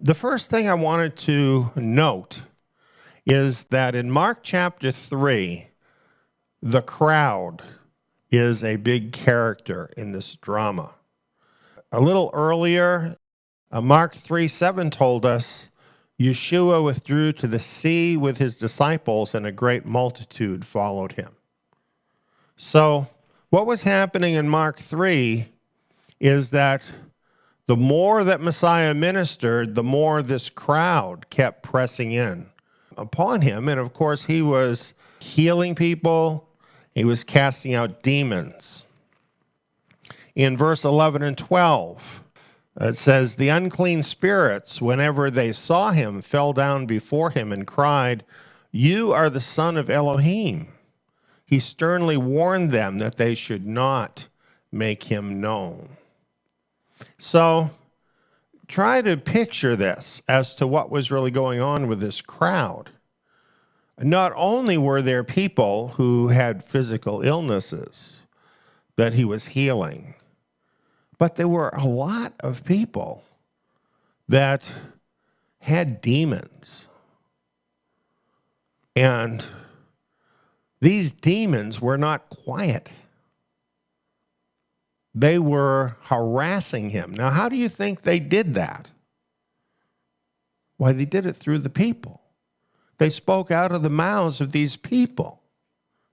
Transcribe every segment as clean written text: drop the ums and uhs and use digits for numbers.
The first thing I wanted to note is that in Mark chapter 3, the crowd is a big character in this drama. A little earlier, Mark 3:7 told us, Yeshua withdrew to the sea with his disciples, and a great multitude followed him. So what was happening in Mark 3 is that the more that Messiah ministered, the more this crowd kept pressing in upon him. And of course, he was healing people. He was casting out demons. In verse 11 and 12, it says, the unclean spirits, whenever they saw him, fell down before him and cried, "You are the Son of Elohim." He sternly warned them that they should not make him known. So try to picture this as to what was really going on with this crowd. Not only were there people who had physical illnesses that he was healing, but there were a lot of people that had demons. And these demons were not quiet. They were harassing him. Now, how do you think they did that? Why, they did it through the people. They spoke out of the mouths of these people.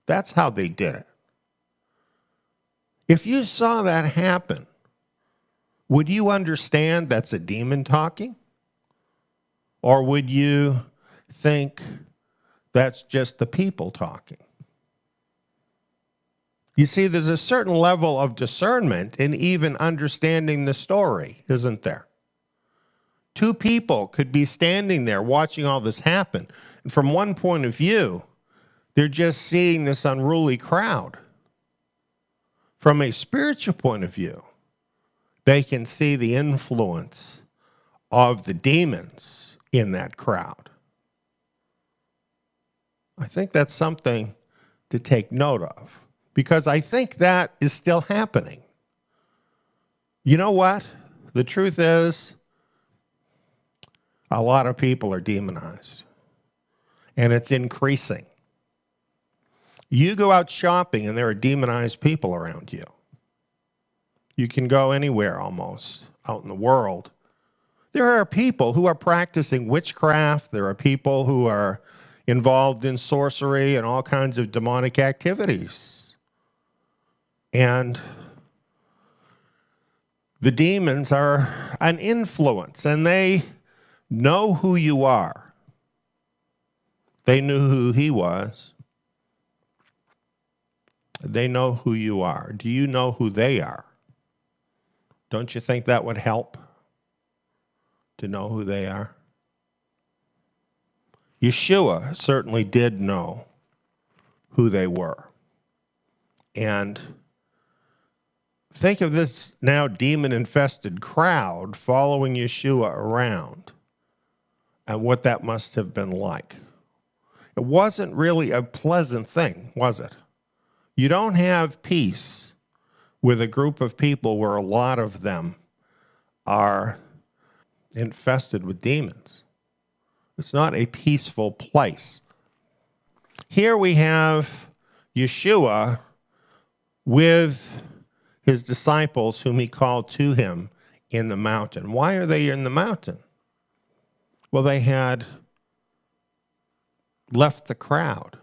That's how they did it. If you saw that happen, would you understand that's a demon talking? Or would you think that's just the people talking? You see, there's a certain level of discernment in even understanding the story, isn't there? Two people could be standing there watching all this happen. And from one point of view, they're just seeing this unruly crowd. From a spiritual point of view, they can see the influence of the demons in that crowd. I think that's something to take note of, because I think that is still happening. You know what? The truth is, a lot of people are demonized, and it's increasing. You go out shopping, and there are demonized people around you. You can go anywhere almost out in the world. There are people who are practicing witchcraft. There are people who are involved in sorcery and all kinds of demonic activities. And the demons are an influence, and they know who you are. They knew who he was. They know who you are. Do you know who they are? Don't you think that would help to know who they are? Yeshua certainly did know who they were. And think of this now demon-infested crowd following Yeshua around and what that must have been like. It wasn't really a pleasant thing, was it? You don't have peace with a group of people where a lot of them are infested with demons. It's not a peaceful place. Here we have Yeshua with his disciples whom he called to him in the mountain. Why are they in the mountain? Well, they had left the crowd.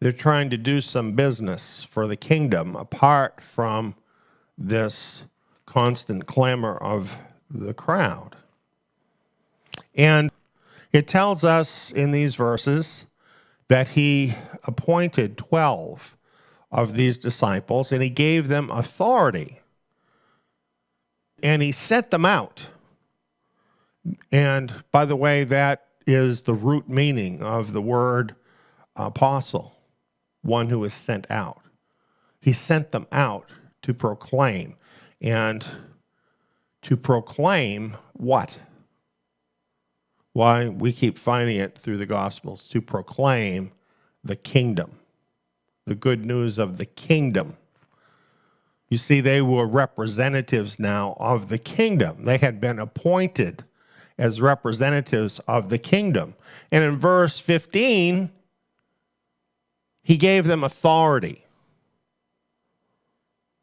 They're trying to do some business for the kingdom apart from this constant clamor of the crowd. And it tells us in these verses that he appointed 12 of these disciples, and he gave them authority. And he sent them out. And by the way, that is the root meaning of the word apostle, one who is sent out. He sent them out to proclaim. And to proclaim what? Why, we keep finding it through the Gospels, to proclaim the kingdom, the good news of the kingdom. You see, they were representatives now of the kingdom. They had been appointed as representatives of the kingdom. And in verse 15, he gave them authority.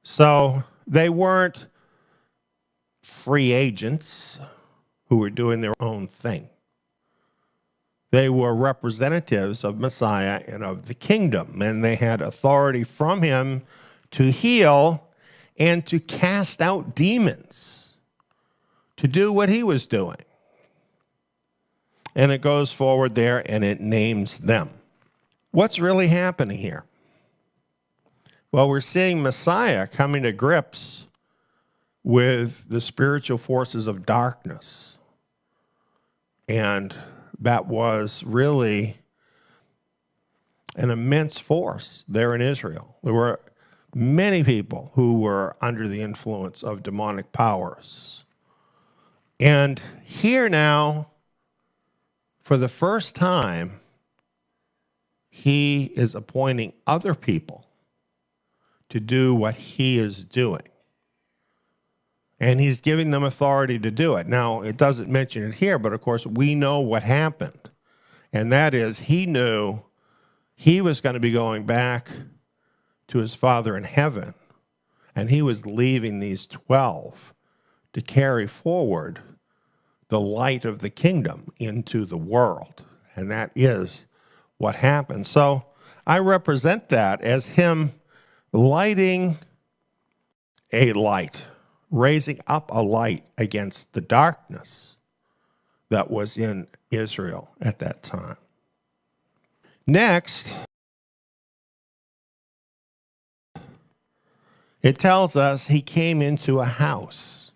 So they weren't free agents who were doing their own thing. They were representatives of Messiah and of the kingdom, and they had authority from him to heal and to cast out demons, to do what he was doing. And it goes forward there and it names them. What's really happening here? Well, we're seeing Messiah coming to grips with the spiritual forces of darkness. And that was really an immense force there in Israel. There were many people who were under the influence of demonic powers. And here now, for the first time, he is appointing other people to do what he is doing. And he's giving them authority to do it. Now, it doesn't mention it here, but of course, we know what happened. And that is, he knew he was going to be going back to his Father in heaven. And he was leaving these 12 to carry forward the light of the kingdom into the world. And that is what happened. So I represent that as him lighting a light, raising up a light against the darkness that was in Israel at that time. Next, it tells us he came into a house,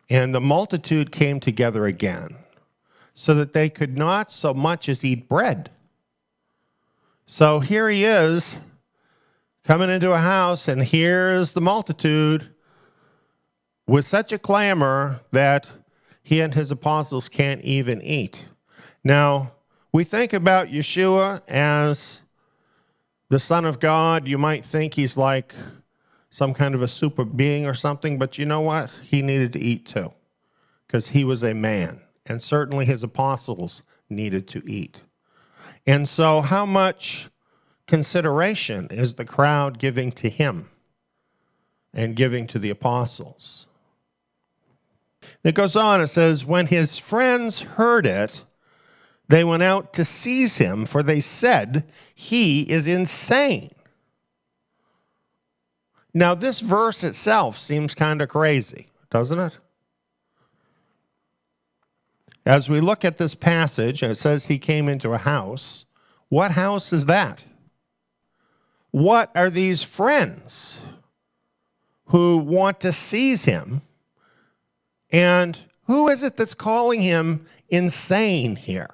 and the multitude came together again, so that they could not so much as eat bread. So here he is, coming into a house, and here's the multitude with such a clamor that he and his apostles can't even eat. Now, we think about Yeshua as the Son of God. You might think he's like some kind of a super being or something, but you know what? He needed to eat too, because he was a man, and certainly his apostles needed to eat. And so how much consideration is the crowd giving to him and giving to the apostles? It goes on, it says, when his friends heard it, they went out to seize him, for they said, he is insane. Now, this verse itself seems kind of crazy, doesn't it? As we look at this passage, it says he came into a house. What house is that? What are these friends who want to seize him? And who is it that's calling him insane here?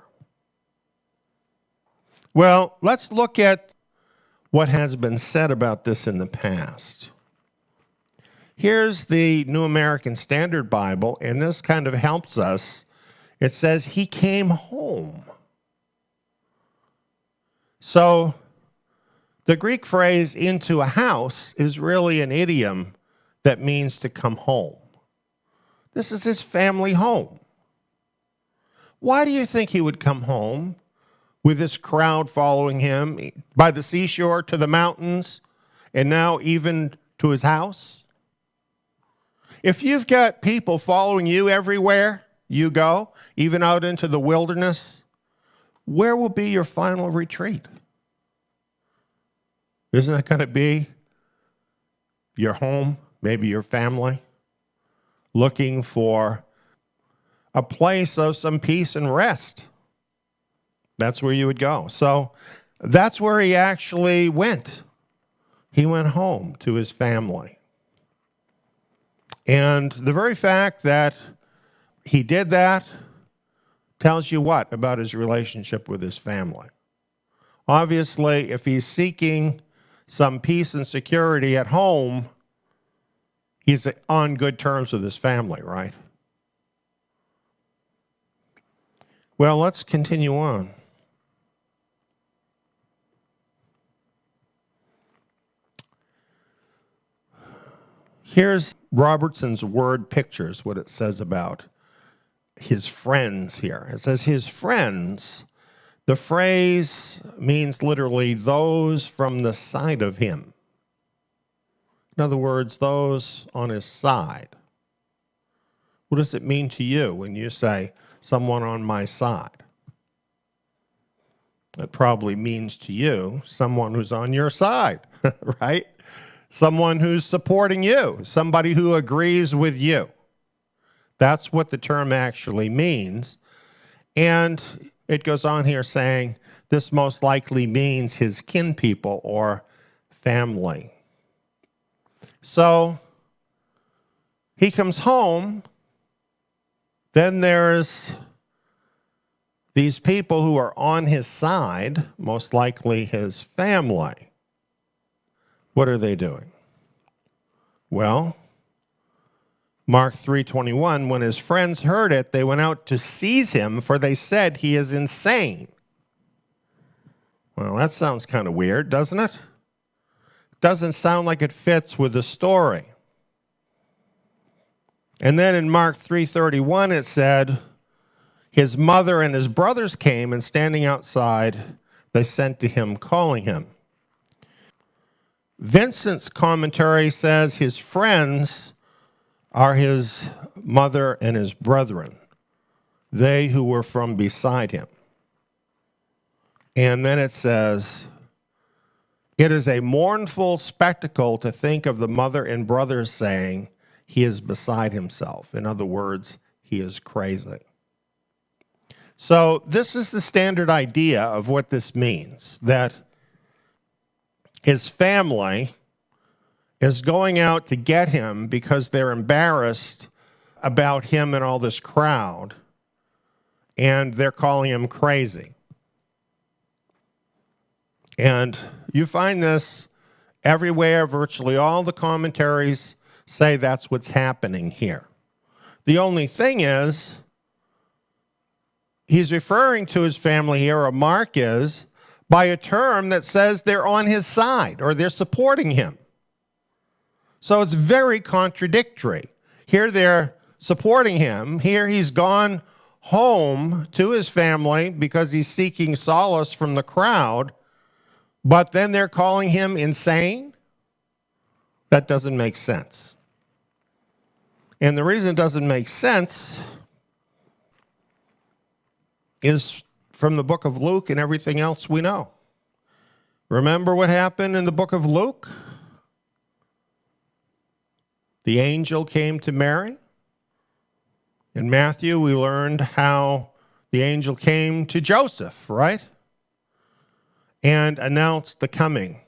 Well, let's look at what has been said about this in the past. Here's the New American Standard Bible, and this kind of helps us. It says he came home. So the Greek phrase into a house is really an idiom that means to come home. This is his family home. Why do you think he would come home with this crowd following him by the seashore to the mountains and now even to his house? If you've got people following you everywhere you go, even out into the wilderness, where will be your final retreat? Isn't it going to be your home, maybe your family, looking for a place of some peace and rest? That's where you would go. So that's where he actually went. He went home to his family. And the very fact that he did that tells you what about his relationship with his family? Obviously, if he's seeking some peace and security at home, he's on good terms with his family, right? Well, let's continue on. Here's Robertson's word pictures, what it says about his friends here. It says his friends. The phrase means literally those from the side of him. In other words, those on his side. What does it mean to you when you say, someone on my side? It probably means to you, someone who's on your side, right? Someone who's supporting you, somebody who agrees with you. That's what the term actually means. And it goes on here saying, this most likely means his kin people or family. So he comes home. Then there's these people who are on his side, most likely his family. What are they doing? Well, Mark 3:21, when his friends heard it, they went out to seize him, for they said he is insane. Well, that sounds kind of weird, doesn't it? Doesn't sound like it fits with the story. And then in Mark 3:31 it said, his mother and his brothers came, and standing outside, they sent to him, calling him. Vincent's commentary says his friends are his mother and his brethren, they who were from beside him. And then it says, it is a mournful spectacle to think of the mother and brothers saying, he is beside himself. In other words, he is crazy. So this is the standard idea of what this means, that his family is going out to get him because they're embarrassed about him and all this crowd, and they're calling him crazy. And you find this everywhere. Virtually all the commentaries say that's what's happening here. The only thing is, he's referring to his family here, or Mark is, by a term that says they're on his side or they're supporting him. So it's very contradictory. Here they're supporting him. Here he's gone home to his family because he's seeking solace from the crowd, but then they're calling him insane? That doesn't make sense. And the reason it doesn't make sense is from the book of Luke and everything else we know. Remember what happened in the book of Luke? The angel came to Mary. In Matthew, we learned how the angel came to Joseph, right? And announced the coming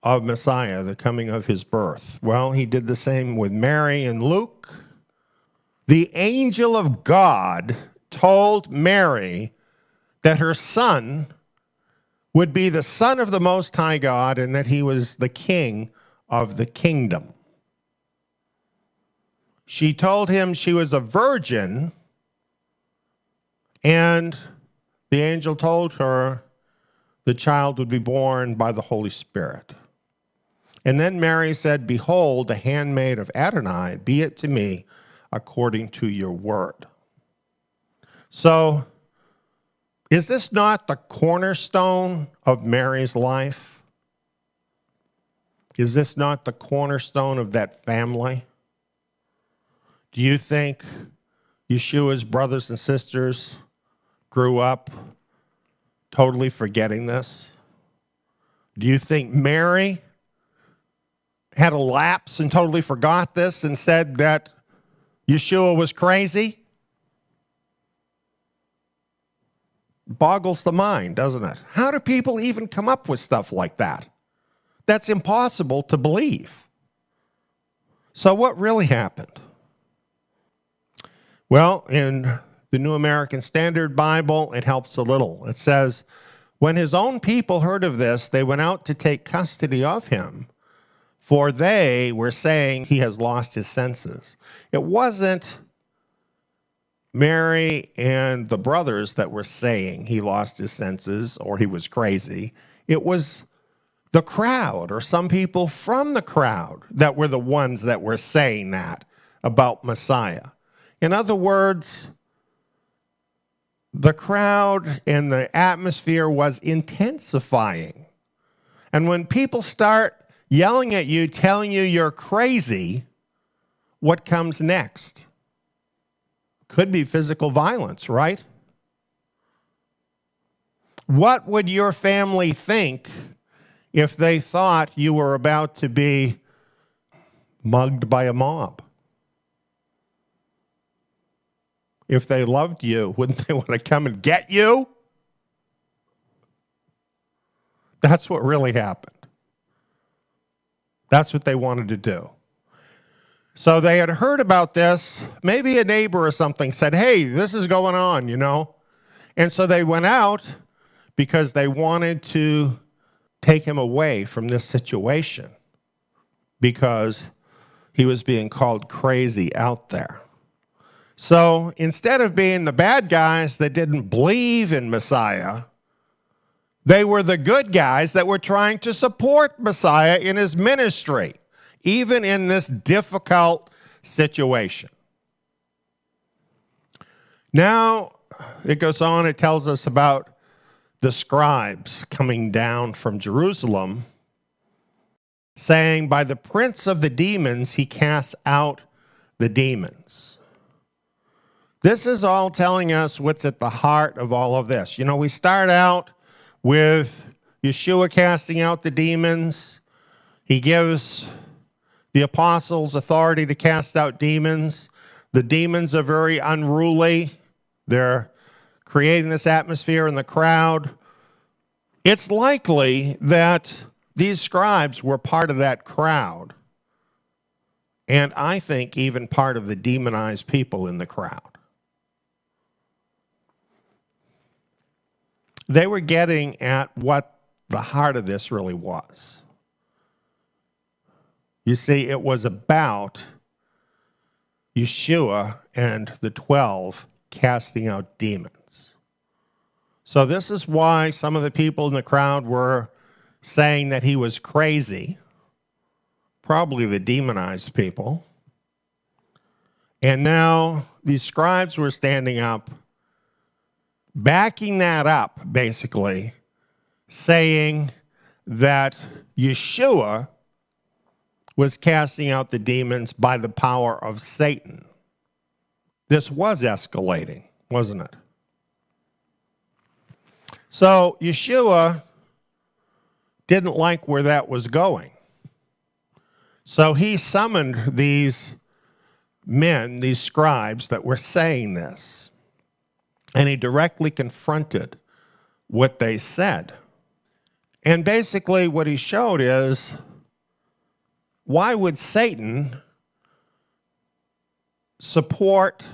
of Messiah, the coming of his birth. Well, he did the same with Mary in Luke. The angel of God told Mary that her son would be the Son of the Most High God and that he was the King of the kingdom. She told him she was a virgin, and the angel told her the child would be born by the Holy Spirit. And then Mary said, behold, the handmaid of Adonai, be it to me according to your word. So, is this not the cornerstone of Mary's life? Is this not the cornerstone of that family? Do you think Yeshua's brothers and sisters grew up totally forgetting this? Do you think Mary had a lapse and totally forgot this and said that Yeshua was crazy? Boggles the mind, doesn't it? How do people even come up with stuff like that? That's impossible to believe. So what really happened? Well, in the New American Standard Bible, it helps a little. It says, when his own people heard of this, they went out to take custody of him, for they were saying he has lost his senses. It wasn't Mary and the brothers that were saying he lost his senses or he was crazy. It was the crowd, or some people from the crowd, that were the ones that were saying that about Messiah. In other words, the crowd and the atmosphere was intensifying. And when people start yelling at you, telling you you're crazy, what comes next? Could be physical violence, right? What would your family think if they thought you were about to be mugged by a mob? If they loved you, wouldn't they want to come and get you? That's what really happened. That's what they wanted to do. So they had heard about this. Maybe a neighbor or something said, hey, this is going on, you know. And so they went out because they wanted to take him away from this situation because he was being called crazy out there. So instead of being the bad guys that didn't believe in Messiah, they were the good guys that were trying to support Messiah in his ministry, even in this difficult situation. Now, it goes on, it tells us about the scribes coming down from Jerusalem, saying, by the prince of the demons, he casts out the demons. This is all telling us what's at the heart of all of this. You know, we start out with Yeshua casting out the demons. He gives the apostles authority to cast out demons. The demons are very unruly. They're creating this atmosphere in the crowd. It's likely that these scribes were part of that crowd, and I think even part of the demonized people in the crowd. They were getting at what the heart of this really was. You see, it was about Yeshua and the 12 casting out demons. So this is why some of the people in the crowd were saying that he was crazy, probably the demonized people. And now these scribes were standing up, backing that up, basically, saying that Yeshua was casting out the demons by the power of Satan. This was escalating, wasn't it? So Yeshua didn't like where that was going. So he summoned these men, these scribes that were saying this, and he directly confronted what they said. And basically what he showed is, why would Satan support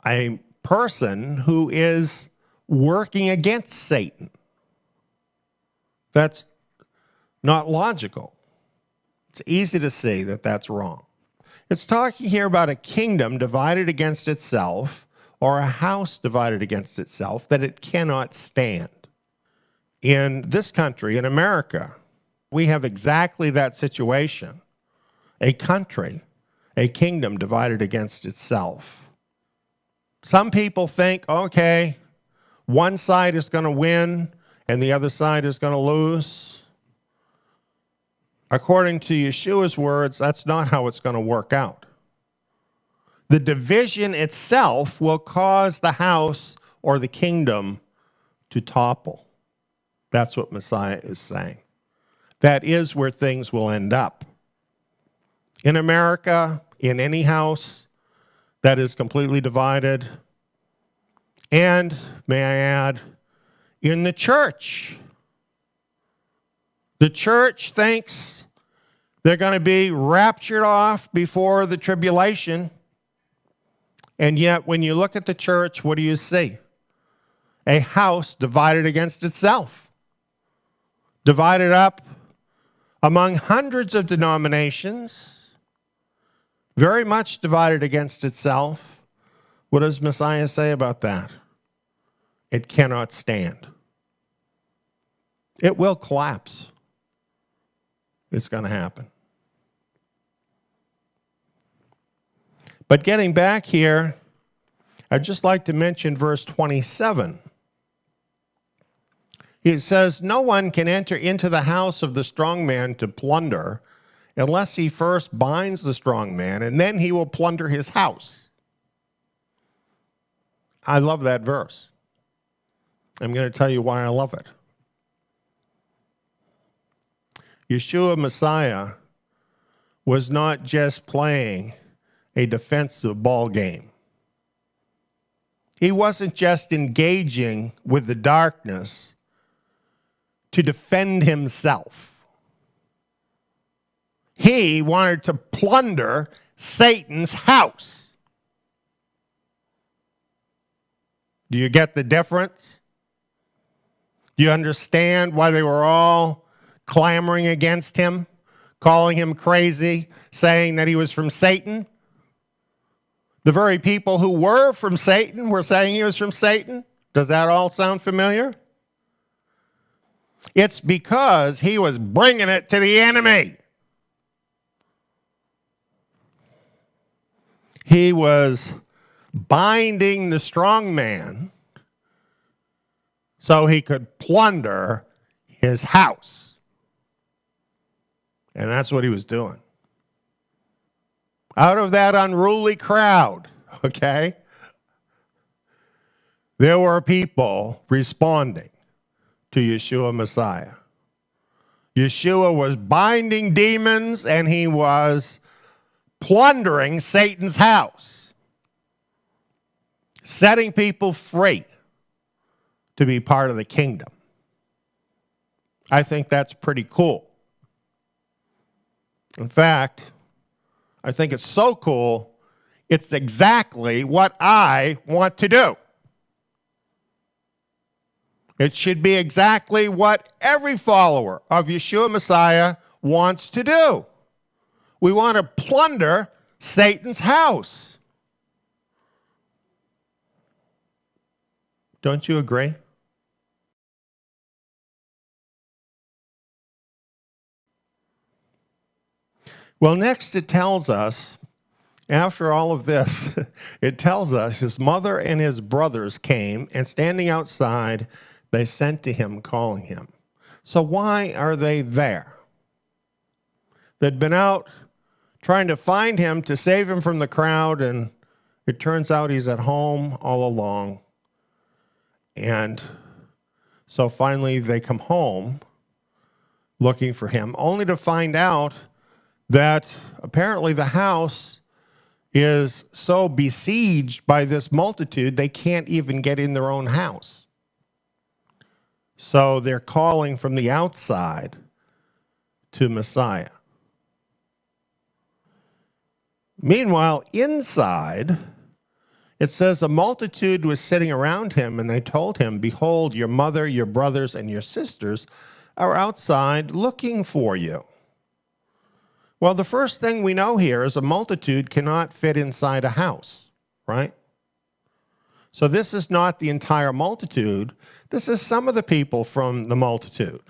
a person who is working against Satan? That's not logical. It's easy to see that that's wrong. It's talking here about a kingdom divided against itself, or a house divided against itself, that it cannot stand. In this country, in America, we have exactly that situation. A country, a kingdom divided against itself. Some people think, okay, one side is going to win and the other side is going to lose. According to Yeshua's words, that's not how it's going to work out. The division itself will cause the house or the kingdom to topple. That's what Messiah is saying. That is where things will end up. In America, in any house that is completely divided, and, may I add, in the church. The church thinks they're going to be raptured off before the tribulation, and yet when you look at the church, what do you see? A house divided against itself, divided up among hundreds of denominations, very much divided against itself. What does Messiah say about that? It cannot stand. It will collapse. it's going to happen. But getting back here, I'd just like to mention verse 27. It says, "No one can enter into the house of the strong man to plunder unless he first binds the strong man, and then he will plunder his house." I love that verse. I'm going to tell you why I love it. Yeshua Messiah was not just playing a defensive ball game. He wasn't just engaging with the darkness to defend himself. He wanted to plunder Satan's house. Do you get the difference? Do you understand why they were all clamoring against him, calling him crazy, saying that he was from Satan? The very people who were from Satan were saying he was from Satan. Does that all sound familiar? It's because he was bringing it to the enemy. He was binding the strong man so he could plunder his house. And that's what he was doing. Out of that unruly crowd, okay, there were people responding to Yeshua Messiah. Yeshua was binding demons and he was plundering Satan's house, setting people free to be part of the kingdom. I think that's pretty cool. In fact, I think it's so cool, it's exactly what I want to do. It should be exactly what every follower of Yeshua Messiah wants to do. We want to plunder Satan's house. Don't you agree? Well, next it tells us, after all of this, it tells us his mother and his brothers came, and standing outside, they sent to him, calling him. So why are they there? They'd been out trying to find him to save him from the crowd, and it turns out he's at home all along. And so finally they come home looking for him, only to find out that apparently the house is so besieged by this multitude, they can't even get in their own house. So they're calling from the outside to Messiah. Meanwhile, inside, it says a multitude was sitting around him, and they told him, "Behold, your mother, your brothers, and your sisters are outside looking for you." Well, the first thing we know here is a multitude cannot fit inside a house, right? So this is not the entire multitude. This is some of the people from the multitude.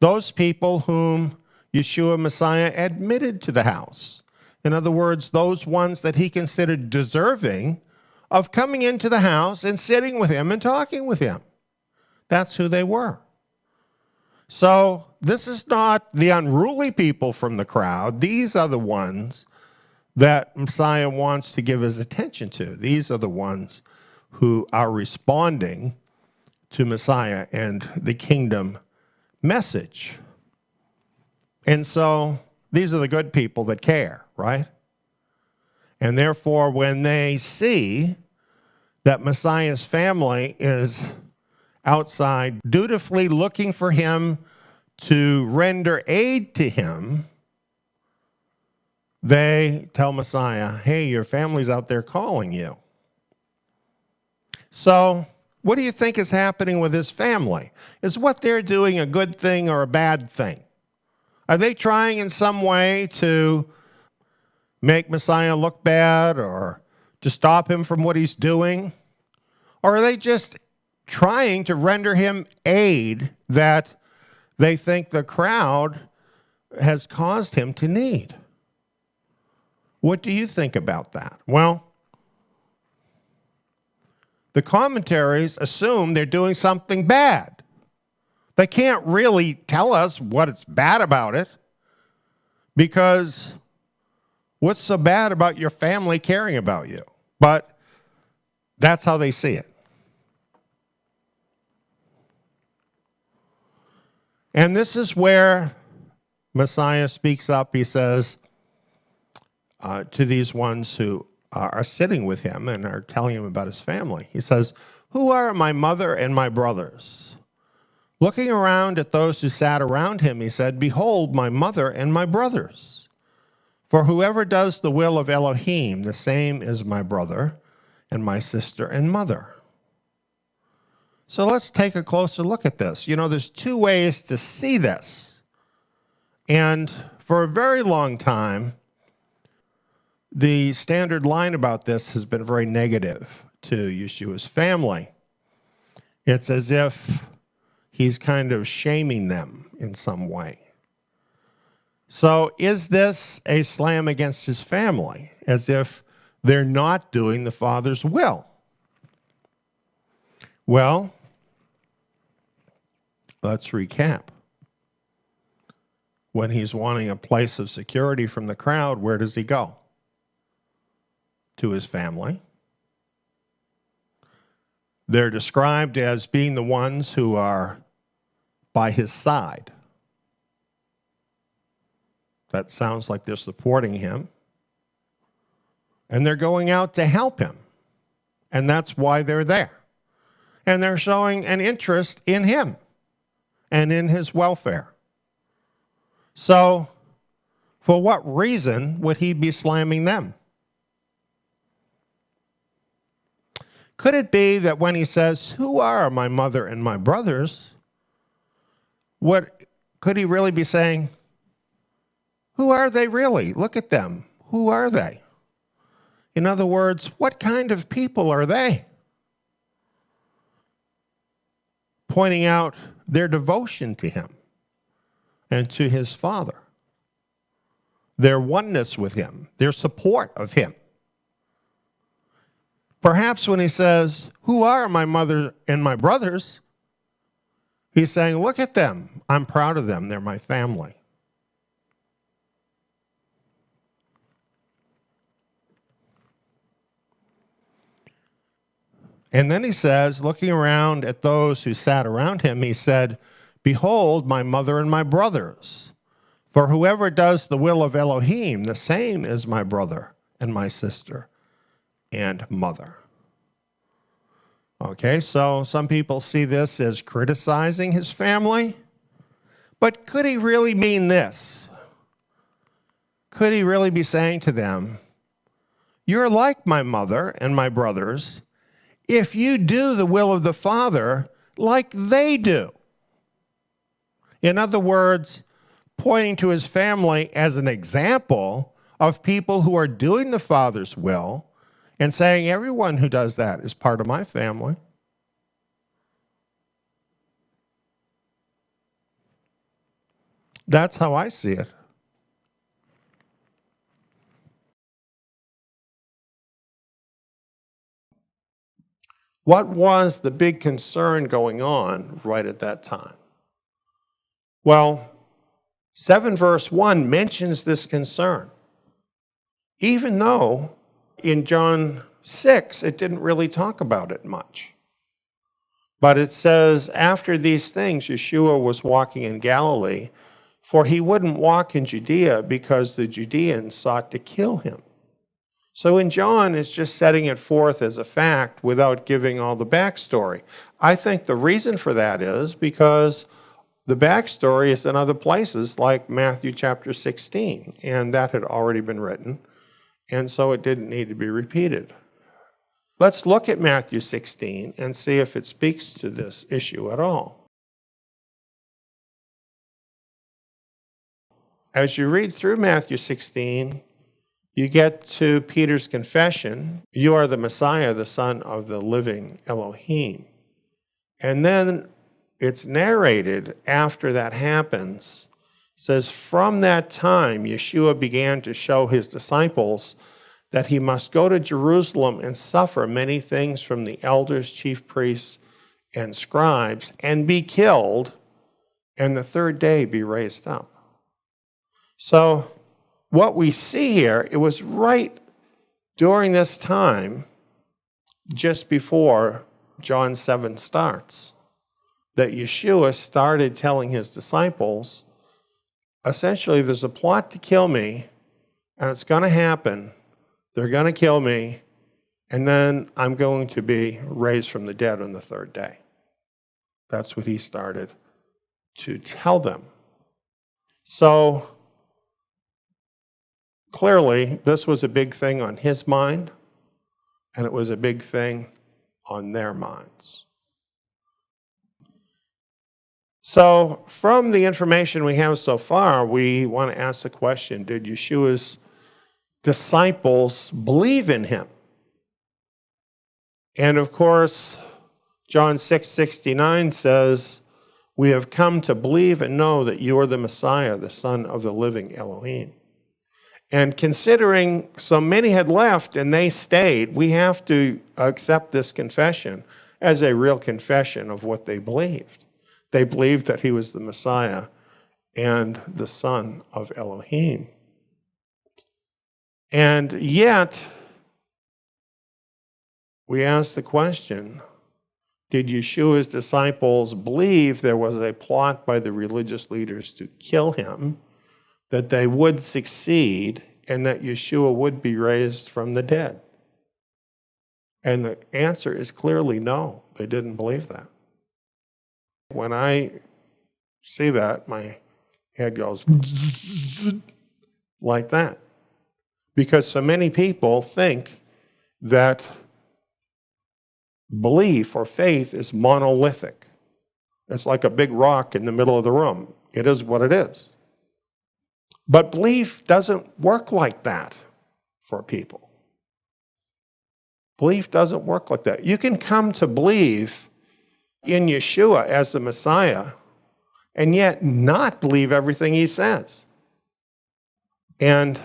Those people whom Yeshua Messiah admitted to the house. In other words, those ones that he considered deserving of coming into the house and sitting with him and talking with him. That's who they were. So this is not the unruly people from the crowd. These are the ones that Messiah wants to give his attention to. These are the ones who are responding to Messiah and the kingdom message. And so these are the good people that care, right? And therefore, when they see that Messiah's family is outside dutifully looking for him to render aid to him, they tell Messiah, "Hey, your family's out there calling you." So what do you think is happening with his family? Is what they're doing a good thing or a bad thing? Are they trying in some way to make Messiah look bad or to stop him from what he's doing? Or are they just trying to render him aid that they think the crowd has caused him to need. What do you think about that? Well, the commentaries assume they're doing something bad. They can't really tell us what's bad about it, because what's so bad about your family caring about you? But that's how they see it. And this is where Messiah speaks up. He says to these ones who are sitting with him and are telling him about his family, he says, "Who are my mother and my brothers?" Looking around at those who sat around him, he said, "Behold, my mother and my brothers. For whoever does the will of Elohim, the same is my brother and my sister and mother." So let's take a closer look at this. You know, there's two ways to see this. And for a very long time, the standard line about this has been very negative to Yeshua's family. It's as if he's kind of shaming them in some way. So is this a slam against his family, as if they're not doing the Father's will? Well, let's recap. When he's wanting a place of security from the crowd, where does he go? To his family. They're described as being the ones who are by his side. That sounds like they're supporting him. And they're going out to help him. And that's why they're there. And they're showing an interest in him and in his welfare. So, for what reason would he be slamming them? Could it be that when he says, "Who are my mother and my brothers," what could he really be saying? Who are they really? Look at them. Who are they? In other words, what kind of people are they? Pointing out their devotion to him and to his Father, their oneness with him, their support of him. Perhaps when he says, "Who are my mother and my brothers?" he's saying, look at them. I'm proud of them. They're my family. And then he says, looking around at those who sat around him, he said, "Behold, my mother and my brothers. For whoever does the will of Elohim, the same is my brother and my sister and mother." Okay, so some people see this as criticizing his family. But could he really mean this? Could he really be saying to them, "You're like my mother and my brothers if you do the will of the Father like they do"? In other words, pointing to his family as an example of people who are doing the Father's will and saying, everyone who does that is part of my family. That's how I see it. What was the big concern going on right at that time? Well, 7 verse 1 mentions this concern, even though in John 6 it didn't really talk about it much. But it says, after these things, Yeshua was walking in Galilee, for he wouldn't walk in Judea because the Judeans sought to kill him. So in John, it's just setting it forth as a fact without giving all the backstory. I think the reason for that is because the backstory is in other places like Matthew chapter 16, and that had already been written, and so it didn't need to be repeated. Let's look at Matthew 16 and see if it speaks to this issue at all. As you read through Matthew 16, you get to Peter's confession, "You are the Messiah, the Son of the living Elohim." And then it's narrated after that happens, says, from that time, Yeshua began to show his disciples that he must go to Jerusalem and suffer many things from the elders, chief priests, and scribes, and be killed, and the third day be raised up. So what we see here, it was right during this time, just before John 7 starts, that Yeshua started telling his disciples, essentially, there's a plot to kill me, and it's going to happen. They're going to kill me, and then I'm going to be raised from the dead on the third day. That's what he started to tell them. So, clearly, this was a big thing on his mind, and it was a big thing on their minds. So, from the information we have so far, we want to ask the question, did Yeshua's disciples believe in him? And of course, John 6:69 says, we have come to believe and know that you are the Messiah, the Son of the living Elohim. And considering so many had left and they stayed, we have to accept this confession as a real confession of what they believed. They believed that he was the Messiah and the Son of Elohim. And yet, we ask the question, did Yeshua's disciples believe there was a plot by the religious leaders to kill him, that they would succeed, and that Yeshua would be raised from the dead? And the answer is clearly no, they didn't believe that. When I see that, my head goes like that. Because so many people think that belief or faith is monolithic. It's like a big rock in the middle of the room. It is what it is. But belief doesn't work like that for people. Belief doesn't work like that. You can come to believe in Yeshua as the Messiah and yet not believe everything he says. And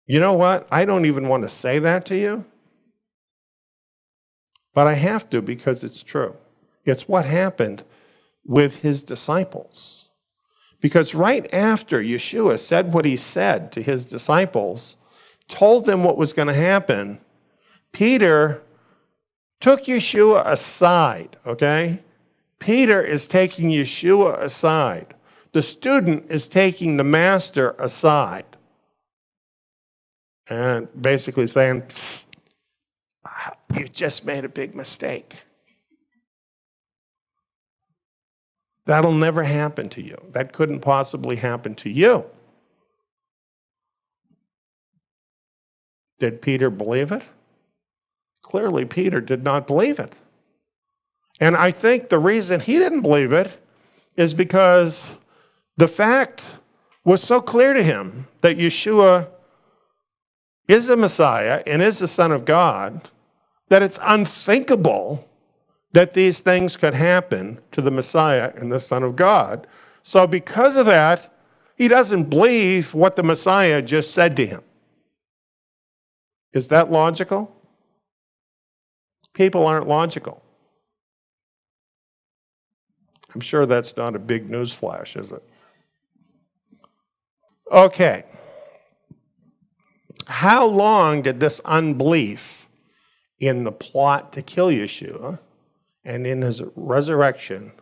you know what? I don't even want to say that to you, but I have to because it's true. It's what happened with his disciples. Because right after Yeshua said what he said to his disciples, told them what was going to happen, Peter took Yeshua aside, okay? Peter is taking Yeshua aside. The student is taking the master aside. And basically saying, you just made a big mistake. That'll never happen to you. That couldn't possibly happen to you. Did Peter believe it? Clearly, Peter did not believe it. And I think the reason he didn't believe it is because the fact was so clear to him that Yeshua is the Messiah and is the Son of God, that it's unthinkable that these things could happen to the Messiah and the Son of God. So because of that, he doesn't believe what the Messiah just said to him. Is that logical? People aren't logical. I'm sure that's not a big news flash, is it? Okay. How long did this unbelief in the plot to kill Yeshua and in his resurrection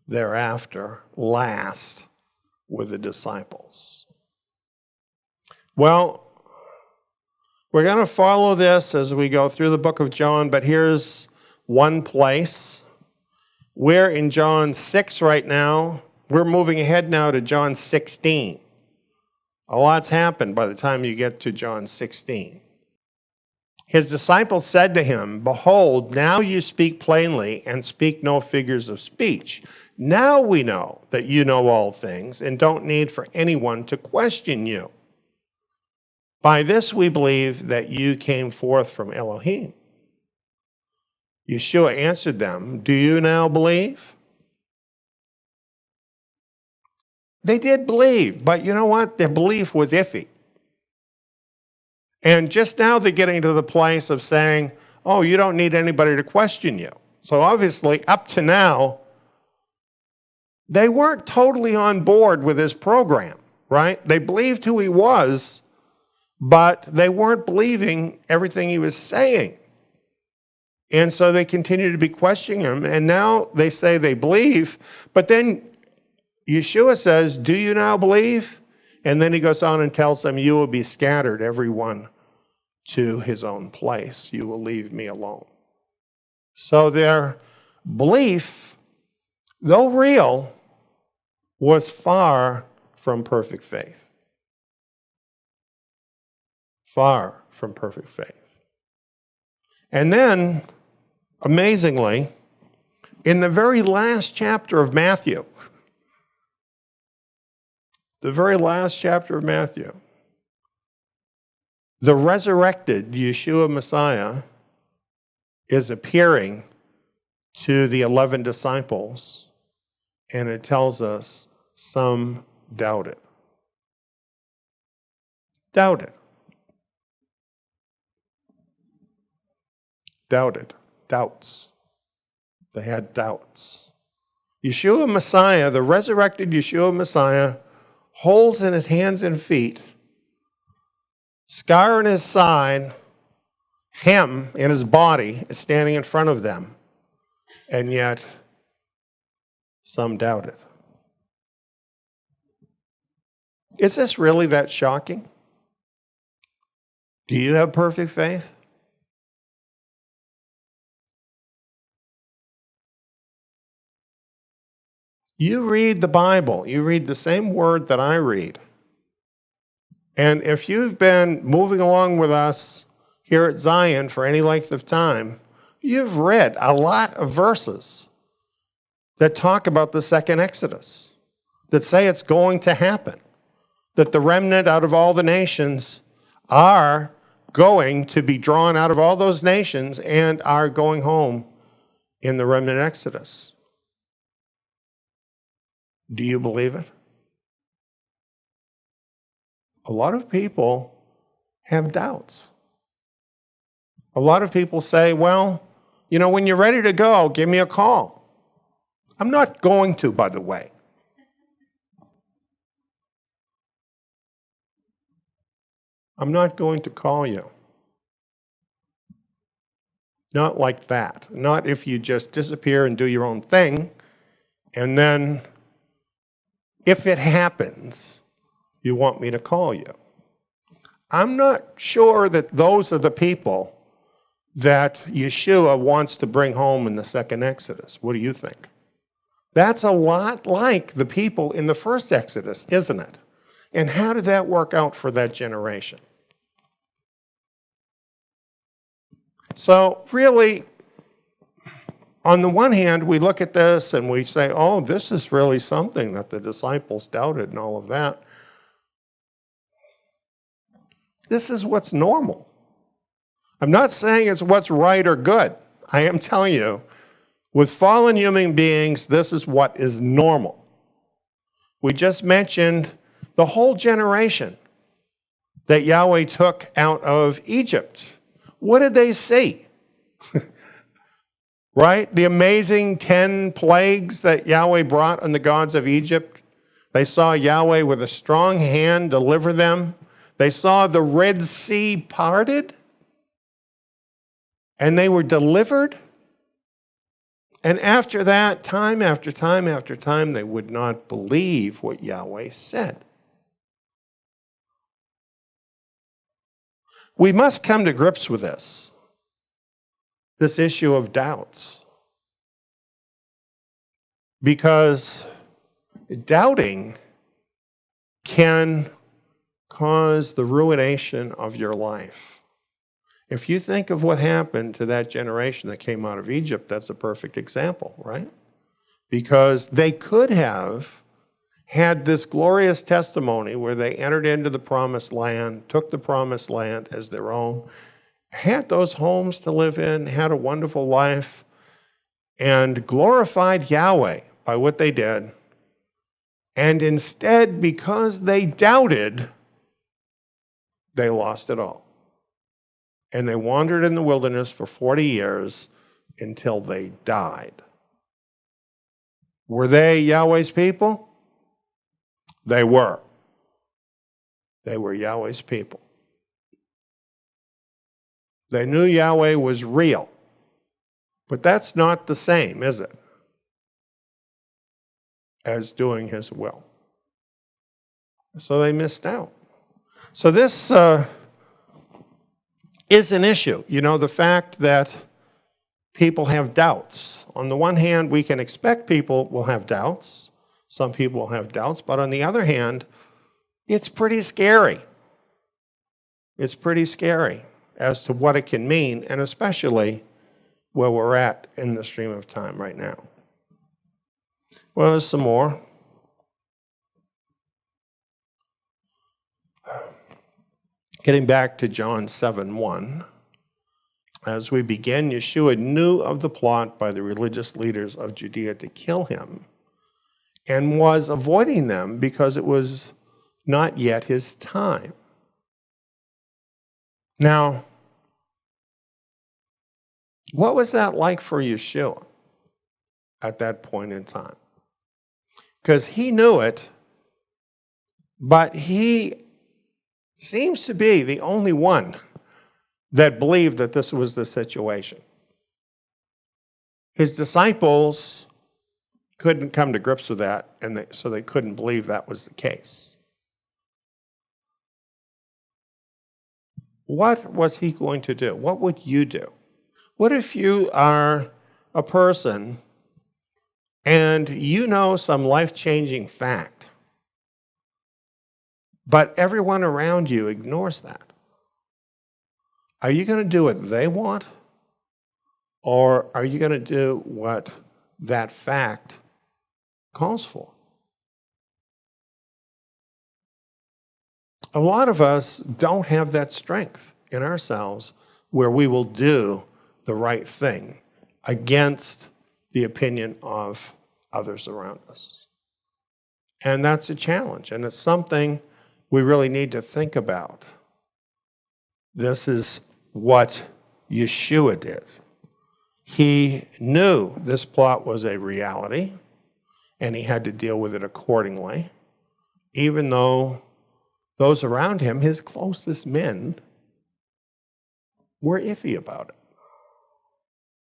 thereafter last with the disciples? Well, we're going to follow this as we go through the book of John, but here's one place. We're in John 6 right now. We're moving ahead now to John 16. A lot's happened by the time you get to John 16. His disciples said to him, "Behold, now you speak plainly and speak no figures of speech. Now we know that you know all things and don't need for anyone to question you. By this we believe that you came forth from Elohim." Yeshua answered them, "Do you now believe? They did believe, but you know what? Their belief was iffy. And just now they're getting to the place of saying, oh, you don't need anybody to question you. So obviously, up to now, they weren't totally on board with his program, right? They believed who he was, but they weren't believing everything he was saying. And so they continued to be questioning him. And now they say they believe, but then Yeshua says, do you now believe? And then he goes on and tells them, you will be scattered, everyone to his own place. You will leave me alone. So their belief, though real, was far from perfect faith. Far from perfect faith. And then, amazingly, in the very last chapter of Matthew, the resurrected Yeshua Messiah is appearing to the 11 disciples, and it tells us some doubted. Doubted. Doubts. They had doubts. Yeshua Messiah, the resurrected Yeshua Messiah, holds in his hands and feet, scar in his side, hem in his body is standing in front of them, and yet some doubt it. Is this really that shocking? Do you have perfect faith? You read the Bible, you read the same word that I read. And if you've been moving along with us here at Zion for any length of time, you've read a lot of verses that talk about the second Exodus, that say it's going to happen, that the remnant out of all the nations are going to be drawn out of all those nations and are going home in the remnant Exodus. Do you believe it? A lot of people have doubts. A lot of people say, well, you know, when you're ready to go, give me a call. I'm not going to, by the way. I'm not going to call you. Not like that. Not if you just disappear and do your own thing, and then if it happens, you want me to call you. I'm not sure that those are the people that Yeshua wants to bring home in the second Exodus. What do you think? That's a lot like the people in the first Exodus, isn't it? And how did that work out for that generation? So really, on the one hand, we look at this and we say, oh, this is really something that the disciples doubted and all of that. This is what's normal. I'm not saying it's what's right or good. I am telling you, with fallen human beings, this is what is normal. We just mentioned the whole generation that Yahweh took out of Egypt. What did they see? Right? The amazing 10 plagues that Yahweh brought on the gods of Egypt. They saw Yahweh with a strong hand deliver them. They saw the Red Sea parted. And they were delivered. And after that, time after time after time, they would not believe what Yahweh said. We must come to grips with this issue of doubts. Because doubting can cause the ruination of your life. If you think of what happened to that generation that came out of Egypt, that's a perfect example, right? Because they could have had this glorious testimony where they entered into the promised land, took the promised land as their own, had those homes to live in, had a wonderful life, and glorified Yahweh by what they did. And instead, because they doubted, they lost it all. And they wandered in the wilderness for 40 years until they died. Were they Yahweh's people? They were. They were Yahweh's people. They knew Yahweh was real. But that's not the same, is it, as doing his will? So they missed out. So this is an issue. You know, the fact that people have doubts. On the one hand, we can expect people will have doubts. Some people will have doubts. But on the other hand, it's pretty scary. It's pretty scary as to what it can mean, and especially where we're at in the stream of time right now. Well, there's some more. Getting back to John 7:1. As we begin, Yeshua knew of the plot by the religious leaders of Judea to kill him and was avoiding them because it was not yet his time. Now, what was that like for Yeshua at that point in time? Because he knew it, but he seems to be the only one that believed that this was the situation. His disciples couldn't come to grips with that, and so they couldn't believe that was the case. What was he going to do? What would you do? What if you are a person and you know some life-changing fact, but everyone around you ignores that? Are you going to do what they want, or are you going to do what that fact calls for? A lot of us don't have that strength in ourselves where we will do the right thing against the opinion of others around us. And that's a challenge, and it's something we really need to think about. This is what Yeshua did. He knew this plot was a reality, and he had to deal with it accordingly, even though those around him, his closest men, were iffy about it,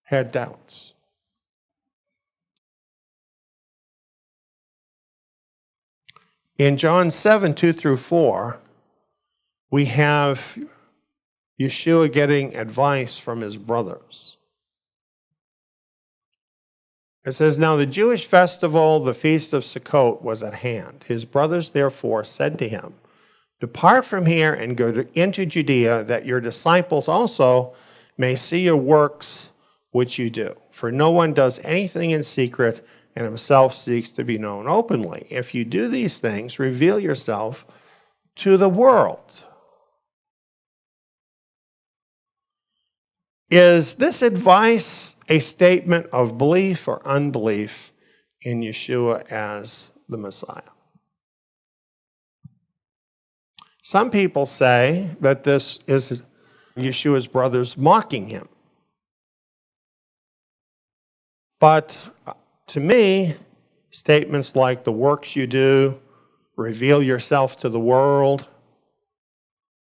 had doubts. In John 7:2-4, we have Yeshua getting advice from his brothers. It says, "Now the Jewish festival, the feast of Sukkot, was at hand. His brothers therefore said to him, 'Depart from here and go into Judea, that your disciples also may see your works which you do. For no one does anything in secret, and himself seeks to be known openly. If you do these things, reveal yourself to the world.'" Is this advice a statement of belief or unbelief in Yeshua as the Messiah? Some people say that this is Yeshua's brothers mocking him. But to me, statements like "the works you do, reveal yourself to the world,"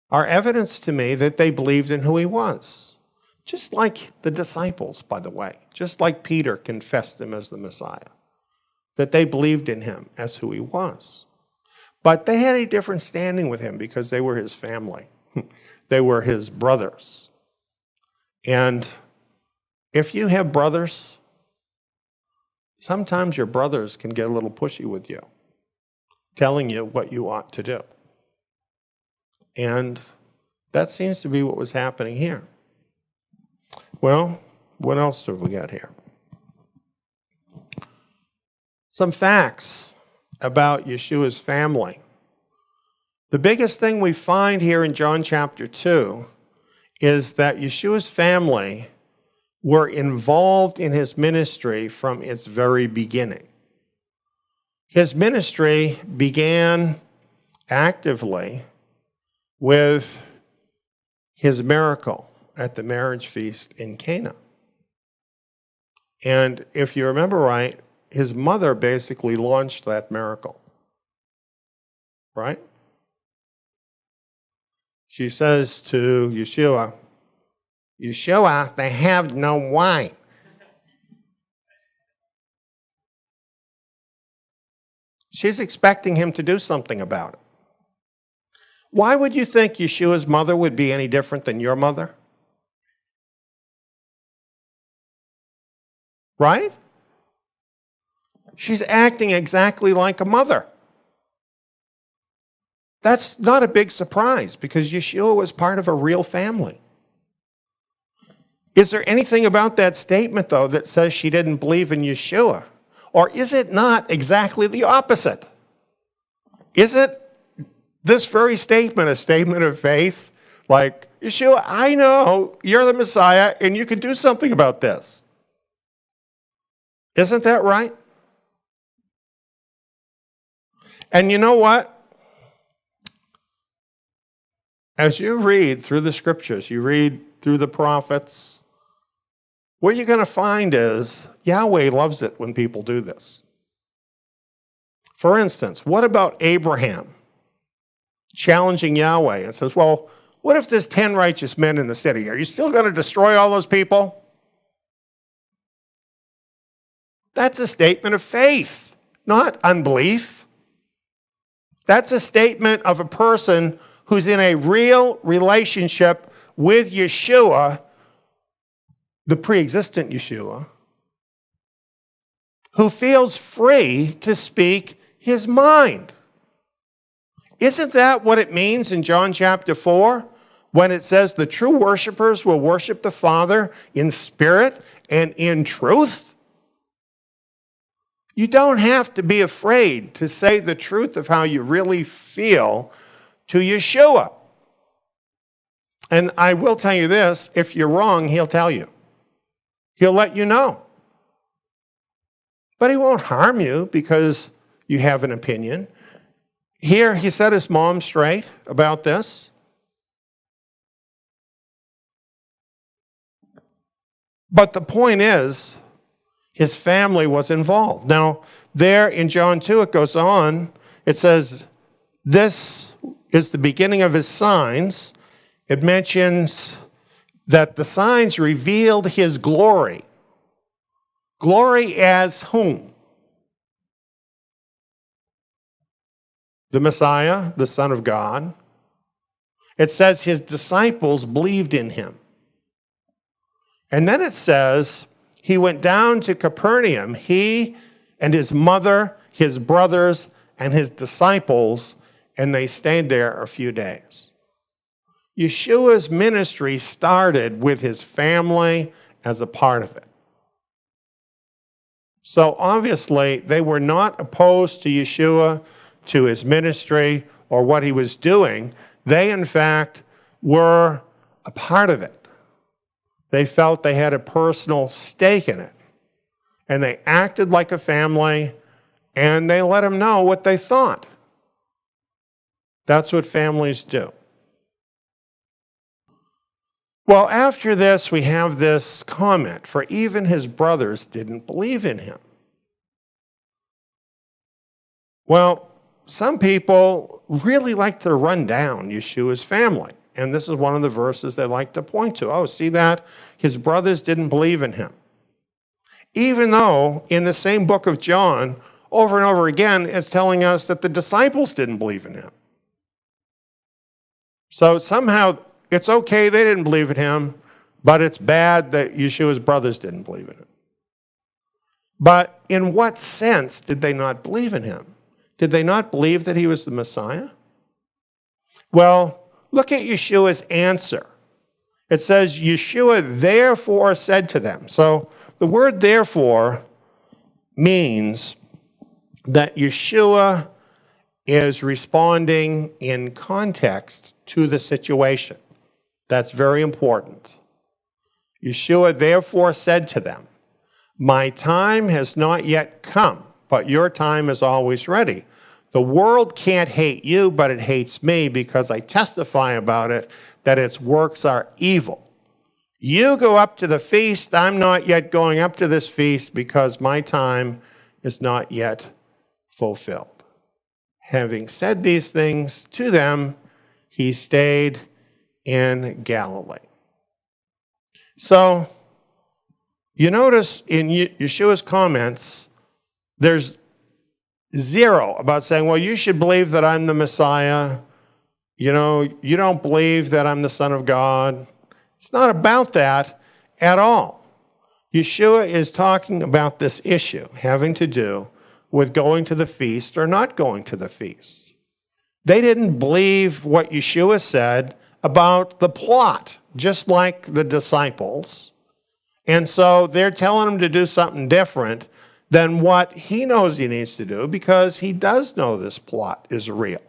are evidence to me that they believed in who he was. Just like the disciples, by the way, just like Peter confessed him as the Messiah, that they believed in him as who he was. But they had a different standing with him because they were his family. They were his brothers. And if you have brothers, sometimes your brothers can get a little pushy with you, telling you what you ought to do. And that seems to be what was happening here. Well, what else have we got here? Some facts about Yeshua's family. The biggest thing we find here in John chapter 2 is that Yeshua's family were involved in his ministry from its very beginning. His ministry began actively with his miracle at the marriage feast in Cana. And if you remember right, his mother basically launched that miracle, right? She says to Yeshua, Yeshua, they have no wine. She's expecting him to do something about it. Why would you think Yeshua's mother would be any different than your mother? Right? She's acting exactly like a mother. That's not a big surprise because Yeshua was part of a real family. Is there anything about that statement, though, that says she didn't believe in Yeshua? Or is it not exactly the opposite? Is it this very statement a statement of faith? Like, Yeshua, I know you're the Messiah and you can do something about this. Isn't that right? And you know what? As you read through the scriptures, you read through the prophets, what you're going to find is Yahweh loves it when people do this. For instance, what about Abraham challenging Yahweh and says, well, what if there's 10 righteous men in the city? Are you still going to destroy all those people? That's a statement of faith, not unbelief. That's a statement of a person who's in a real relationship with Yeshua, the pre-existent Yeshua, who feels free to speak his mind. Isn't that what it means in John chapter 4 when it says the true worshipers will worship the Father in spirit and in truth? You don't have to be afraid to say the truth of how you really feel to Yeshua. And I will tell you this, if you're wrong, he'll tell you. He'll let you know. But he won't harm you because you have an opinion. Here, he set his mom straight about this. But the point is, his family was involved. Now, there in John 2, it goes on, it says, this is the beginning of his signs. It mentions that the signs revealed his glory. Glory as whom? The Messiah, the Son of God. It says his disciples believed in him. And then it says he went down to Capernaum, he and his mother, his brothers, and his disciples, and they stayed there a few days. Yeshua's ministry started with his family as a part of it. So obviously, they were not opposed to Yeshua, to his ministry, or what he was doing. They, in fact, were a part of it. They felt they had a personal stake in it. And they acted like a family, and they let him know what they thought. That's what families do. Well, after this, we have this comment, for even his brothers didn't believe in him. Well, some people really like to run down Yeshua's family. And this is one of the verses they like to point to. Oh, see that? His brothers didn't believe in him. Even though in the same book of John, over and over again, it's telling us that the disciples didn't believe in him. So somehow it's okay they didn't believe in him, but it's bad that Yeshua's brothers didn't believe in him. But in what sense did they not believe in him? Did they not believe that he was the Messiah? Well, look at Yeshua's answer. It says, Yeshua therefore said to them. So the word therefore means that Yeshua is responding in context to the situation. That's very important. Yeshua therefore said to them, my time has not yet come, but your time is always ready. The world can't hate you, but it hates me because I testify about it, that its works are evil. You go up to the feast. I'm not yet going up to this feast because my time is not yet fulfilled. Having said these things to them, he stayed in Galilee. So you notice in Yeshua's comments, there's zero about saying, well, you should believe that I'm the Messiah. You don't believe that I'm the Son of God. It's not about that at all. Yeshua is talking about this issue having to do with going to the feast or not going to the feast. They didn't believe what Yeshua said about the plot, just like the disciples. And so they're telling him to do something different than what he knows he needs to do because he does know this plot is real.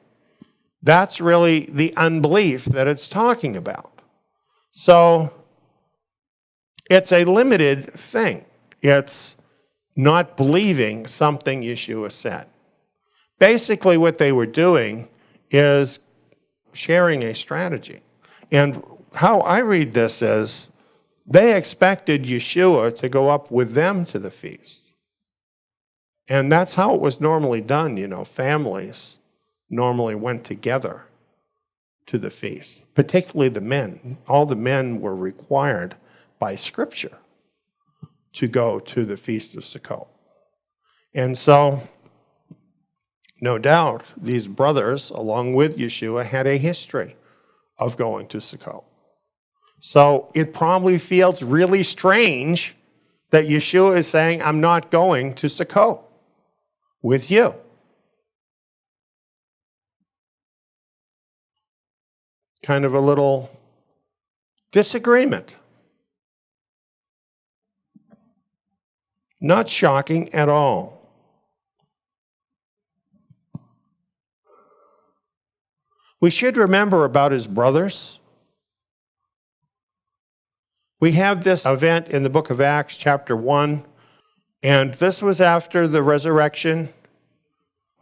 That's really the unbelief that it's talking about. So it's a limited thing. It's not believing something Yeshua said. Basically, what they were doing is sharing a strategy. And how I read this is they expected Yeshua to go up with them to the feast. And that's how it was normally done. Families normally went together to the feast, particularly the men. All the men were required by Scripture to go to the Feast of Sukkot. And so, no doubt, these brothers, along with Yeshua, had a history of going to Sukkot. So it probably feels really strange that Yeshua is saying, I'm not going to Sukkot with you. Kind of a little disagreement. Not shocking at all. We should remember about his brothers. We have this event in the book of Acts, chapter 1, and this was after the resurrection.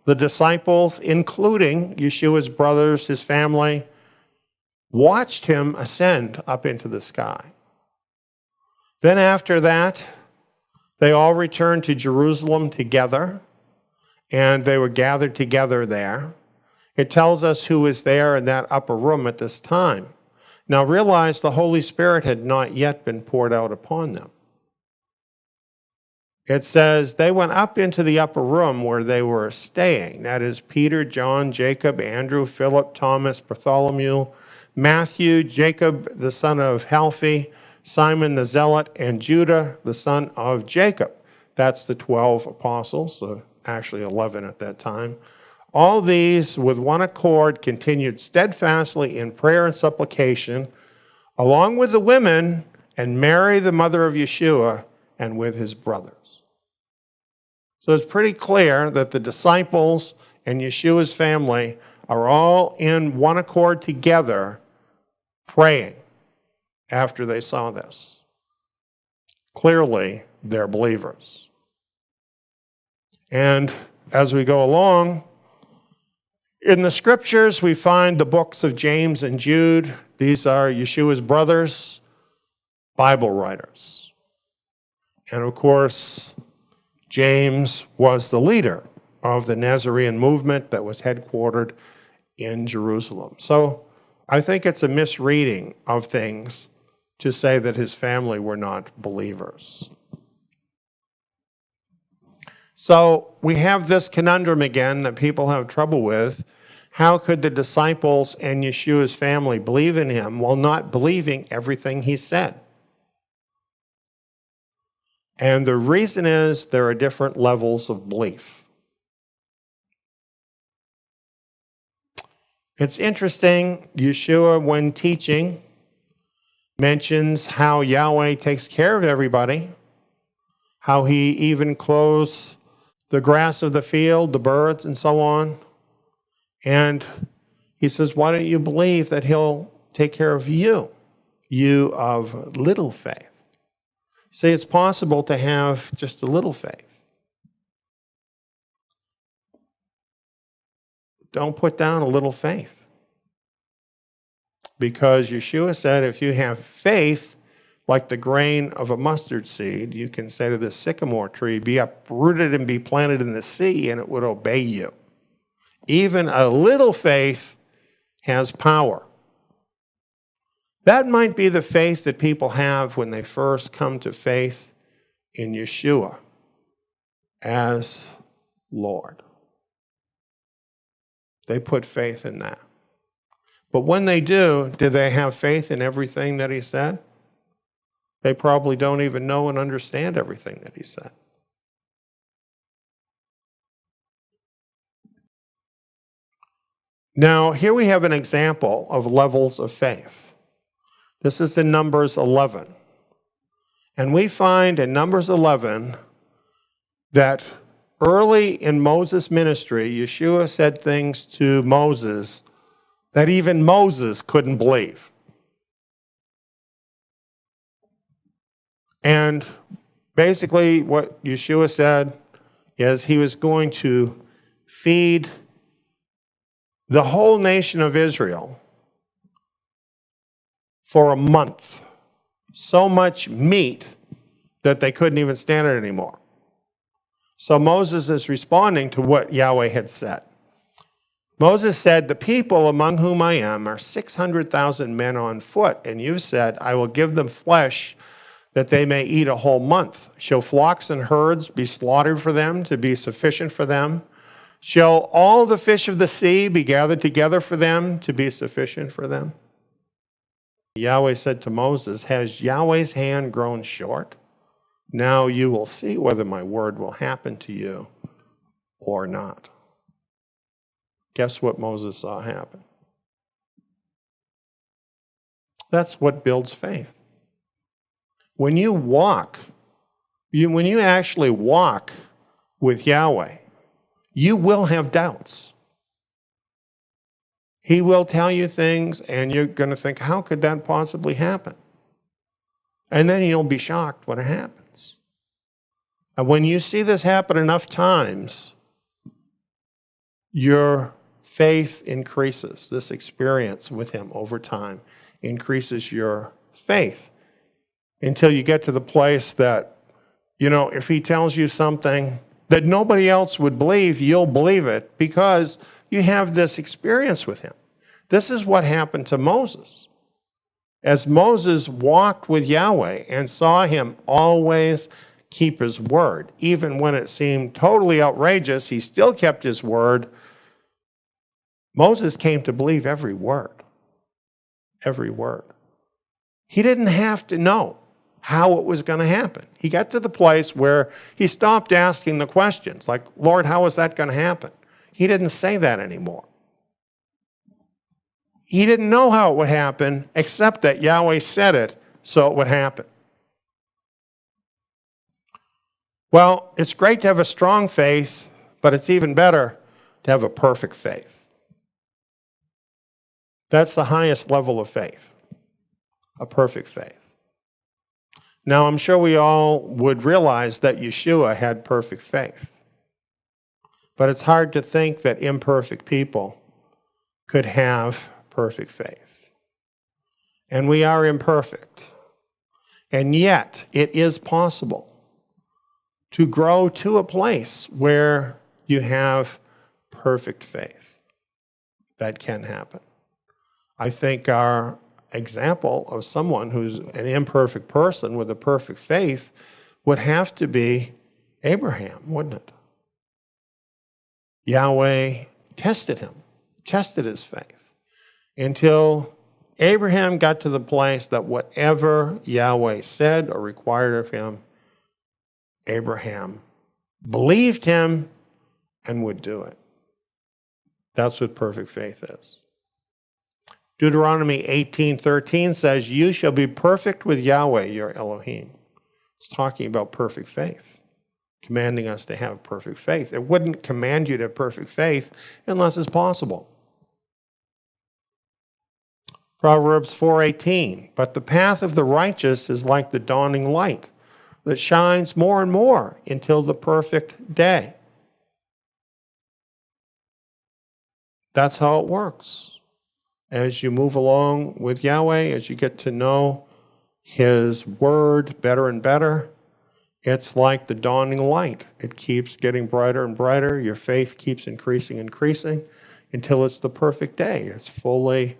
The disciples, including Yeshua's brothers, his family, watched him ascend up into the sky. Then after that, they all returned to Jerusalem together, and they were gathered together there. It tells us who was there in that upper room at this time. Now realize the Holy Spirit had not yet been poured out upon them. It says they went up into the upper room where they were staying. That is Peter, John, Jacob, Andrew, Philip, Thomas, Bartholomew, Matthew, Jacob, the son of Halphi, Simon the Zealot, and Judah, the son of Jacob. That's the 12 apostles, so actually 11 at that time. All these, with one accord, continued steadfastly in prayer and supplication, along with the women and Mary, the mother of Yeshua, and with his brothers. So it's pretty clear that the disciples and Yeshua's family are all in one accord together, praying after they saw this. Clearly, they're believers. And as we go along, in the scriptures, we find the books of James and Jude. These are Yeshua's brothers, Bible writers. And of course, James was the leader of the Nazarene movement that was headquartered in Jerusalem. So I think it's a misreading of things to say that his family were not believers. So we have this conundrum again that people have trouble with. How could the disciples and Yeshua's family believe in him while not believing everything he said? And the reason is there are different levels of belief. It's interesting, Yeshua, when teaching, mentions how Yahweh takes care of everybody, how he even clothes the grass of the field, the birds, and so on. And he says, why don't you believe that he'll take care of you, you of little faith? See, it's possible to have just a little faith. don't put down a little faith. Because Yeshua said, if you have faith like the grain of a mustard seed, you can say to this sycamore tree, be uprooted and be planted in the sea, and it would obey you. Even a little faith has power. That might be the faith that people have when they first come to faith in Yeshua as Lord. They put faith in that. But when they do they have faith in everything that he said? They probably don't even know and understand everything that he said. Now, here we have an example of levels of faith. This is in Numbers 11. And we find in Numbers 11 that early in Moses' ministry, Yeshua said things to Moses that even Moses couldn't believe. And basically what Yeshua said is he was going to feed the whole nation of Israel for a month. So much meat that they couldn't even stand it anymore. So Moses is responding to what Yahweh had said. Moses said, the people among whom I am are 600,000 men on foot, and you said, I will give them flesh that they may eat a whole month. Shall flocks and herds be slaughtered for them to be sufficient for them? Shall all the fish of the sea be gathered together for them to be sufficient for them? Yahweh said to Moses, has Yahweh's hand grown short? Now you will see whether my word will happen to you or not. Guess what Moses saw happen? That's what builds faith. When you walk, when you actually walk with Yahweh, you will have doubts. He will tell you things, and you're going to think, how could that possibly happen? And then you'll be shocked when it happens. And when you see this happen enough times, your faith increases. This experience with him over time increases your faith until you get to the place that, if he tells you something that nobody else would believe, you'll believe it because you have this experience with him. This is what happened to Moses. As Moses walked with Yahweh and saw him always keep his word, even when it seemed totally outrageous, he still kept his word. Moses came to believe every word. Every word. He didn't have to know how it was going to happen. He got to the place where he stopped asking the questions, like, Lord, how is that going to happen? He didn't say that anymore. He didn't know how it would happen, except that Yahweh said it, so it would happen. Well, it's great to have a strong faith, but it's even better to have a perfect faith. That's the highest level of faith, a perfect faith. Now, I'm sure we all would realize that Yeshua had perfect faith. But it's hard to think that imperfect people could have perfect faith. And we are imperfect. And yet, it is possible to grow to a place where you have perfect faith. That can happen. I think our example of someone who's an imperfect person with a perfect faith would have to be Abraham, wouldn't it? Yahweh tested him, tested his faith, until Abraham got to the place that whatever Yahweh said or required of him, Abraham believed him and would do it. That's what perfect faith is. Deuteronomy 18:13 says, you shall be perfect with Yahweh, your Elohim. It's talking about perfect faith, commanding us to have perfect faith. It wouldn't command you to have perfect faith unless it's possible. Proverbs 4:18, but the path of the righteous is like the dawning light that shines more and more until the perfect day. That's how it works. As you move along with Yahweh, as you get to know His Word better and better, it's like the dawning light. It keeps getting brighter and brighter. Your faith keeps increasing and increasing until it's the perfect day. It's fully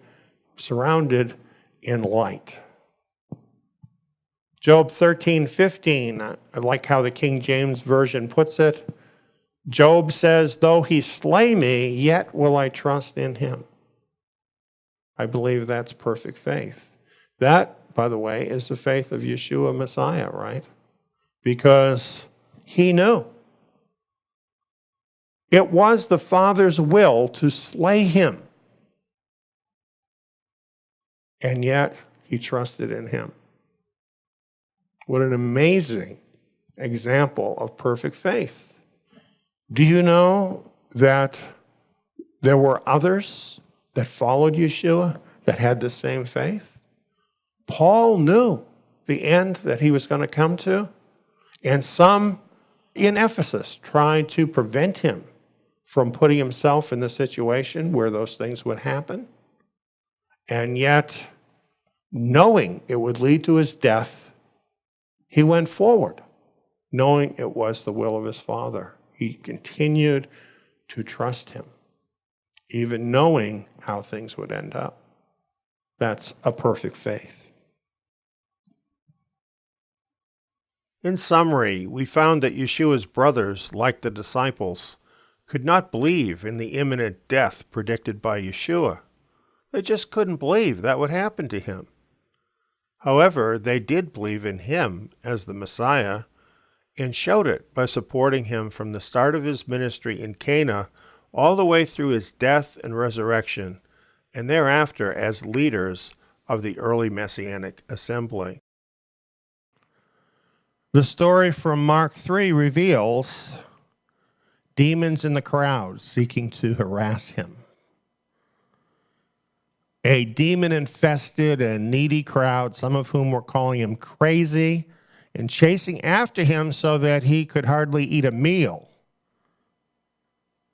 surrounded in light. Job 13:15, I like how the King James Version puts it. Job says, though he slay me, yet will I trust in him. I believe that's perfect faith. That, by the way, is the faith of Yeshua Messiah, right? Because he knew. It was the Father's will to slay him. And yet, he trusted in him. What an amazing example of perfect faith. Do you know that there were others that followed Yeshua that had the same faith? Paul knew the end that he was going to come to, and some in Ephesus tried to prevent him from putting himself in the situation where those things would happen. And yet, knowing it would lead to his death, he went forward, knowing it was the will of his Father. He continued to trust him, even knowing how things would end up. That's a perfect faith. In summary, we found that Yeshua's brothers, like the disciples, could not believe in the imminent death predicted by Yeshua. They just couldn't believe that would happen to him. However, they did believe in him as the Messiah and showed it by supporting him from the start of his ministry in Cana all the way through his death and resurrection, and thereafter as leaders of the early Messianic assembly. The story from Mark 3 reveals demons in the crowd seeking to harass him. A demon-infested and needy crowd, some of whom were calling him crazy and chasing after him so that he could hardly eat a meal,